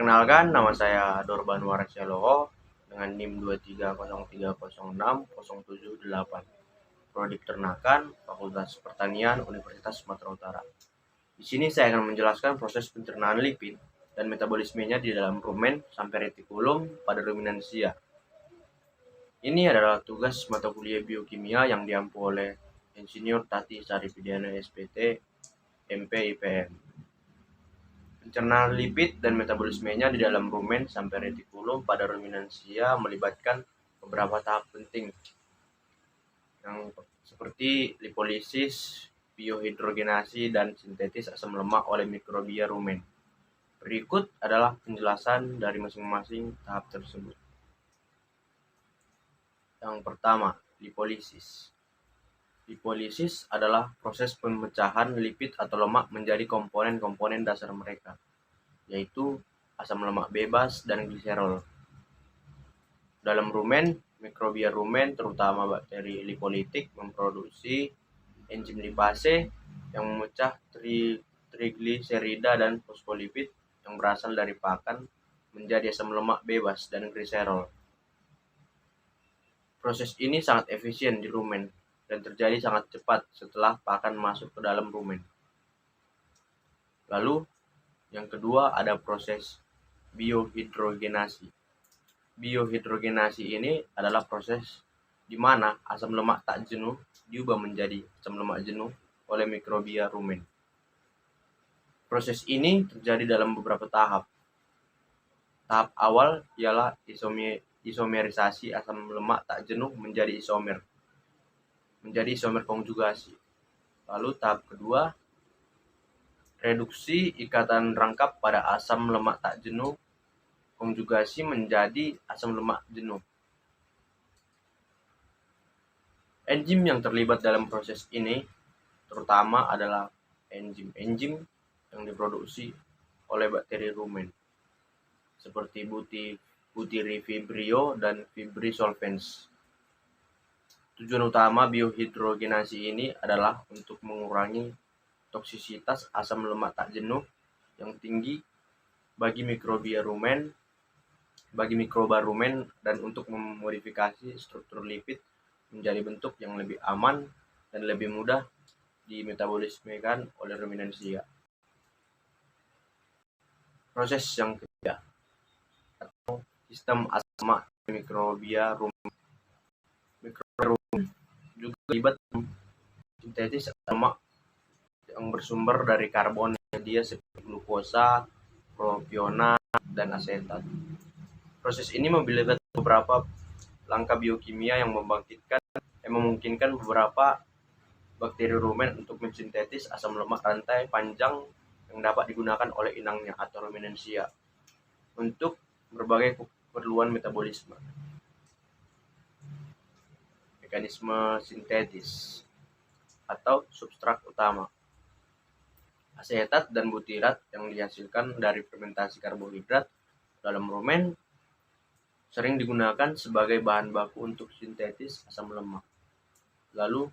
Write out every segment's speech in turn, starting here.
Perkenalkan, nama saya Dorbanwar Syaloho dengan NIM 230306078. Prodi Peternakan, Fakultas Pertanian, Universitas Sumatera Utara. Di sini saya akan menjelaskan proses pencernaan lipid dan metabolismenya di dalam rumen sampai retikulum pada ruminansia. Ini adalah tugas mata kuliah biokimia yang diampu oleh Insinyur Tati Saripidiana SPT, MP IPM. Pencernaan lipid dan metabolismenya di dalam rumen sampai retikulum pada ruminansia melibatkan beberapa tahap penting yang seperti lipolisis, biohidrogenasi, dan sintetis asam lemak oleh mikrobia rumen. Berikut adalah penjelasan dari masing-masing tahap tersebut. Yang pertama, lipolisis. Lipolisis adalah proses pemecahan lipid atau lemak menjadi komponen-komponen dasar mereka, yaitu asam lemak bebas dan gliserol. Dalam rumen, mikrobia rumen terutama bakteri lipolitik memproduksi enzim lipase yang memecah trigliserida dan fosfolipid yang berasal dari pakan menjadi asam lemak bebas dan gliserol. Proses ini sangat efisien di rumen dan terjadi sangat cepat setelah pakan masuk ke dalam rumen. Lalu, yang kedua ada proses biohidrogenasi. Biohidrogenasi ini adalah proses di mana asam lemak tak jenuh diubah menjadi asam lemak jenuh oleh mikrobia rumen. Proses ini terjadi dalam beberapa tahap. Tahap awal ialah isomerisasi asam lemak tak jenuh menjadi isomer konjugasi. Lalu tahap kedua, reduksi ikatan rangkap pada asam lemak tak jenuh konjugasi menjadi asam lemak jenuh. Enzim yang terlibat dalam proses ini terutama adalah enzim yang diproduksi oleh bakteri rumen seperti butyrifibrio dan fibrisolvens. Tujuan utama biohidrogenasi ini adalah untuk mengurangi toksisitas asam lemak tak jenuh yang tinggi bagi mikroba rumen dan untuk memodifikasi struktur lipid menjadi bentuk yang lebih aman dan lebih mudah dimetabolismekan oleh ruminansia. Proses yang ketiga atau sistem asam lemak mikrobia rumen. Mikrobia rumen juga terlibat sintetis asam lemak yang bersumber dari karbon yang dia seperti glukosa, propionat, dan asetat. Proses ini melibatkan beberapa langkah biokimia yang memungkinkan beberapa bakteri rumen untuk mensintetis asam lemak rantai panjang yang dapat digunakan oleh inangnya atau ruminansia untuk berbagai keperluan metabolisme. Mekanisme sintetis atau substrat utama. Asetat dan butirat yang dihasilkan dari fermentasi karbohidrat dalam rumen sering digunakan sebagai bahan baku untuk sintetis asam lemak. Lalu,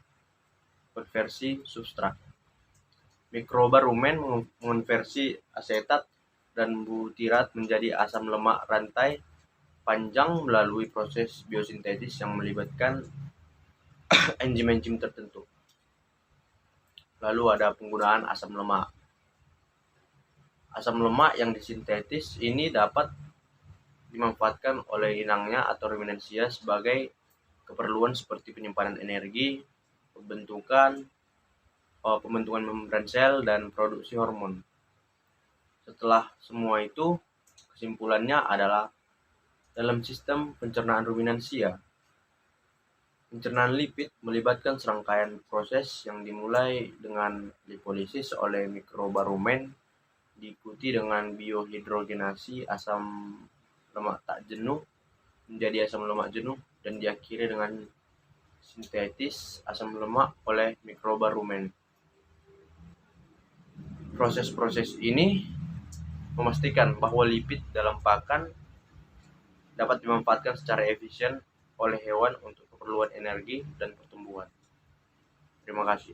konversi substrat. Mikroba rumen mengonversi asetat dan butirat menjadi asam lemak rantai panjang melalui proses biosintetis yang melibatkan enzim-enzim tertentu. Lalu ada penggunaan asam lemak. Asam lemak yang disintetis ini dapat dimanfaatkan oleh inangnya atau ruminansia sebagai keperluan seperti penyimpanan energi, pembentukan membran sel, dan produksi hormon. Setelah semua itu, kesimpulannya adalah dalam sistem pencernaan ruminansia, pencernaan lipid melibatkan serangkaian proses yang dimulai dengan lipolisis oleh mikroba rumen, diikuti dengan biohidrogenasi asam lemak tak jenuh menjadi asam lemak jenuh, dan diakhiri dengan sintetis asam lemak oleh mikroba rumen. Proses-proses ini memastikan bahwa lipid dalam pakan dapat dimanfaatkan secara efisien oleh hewan untuk keperluan energi dan pertumbuhan. Terima kasih.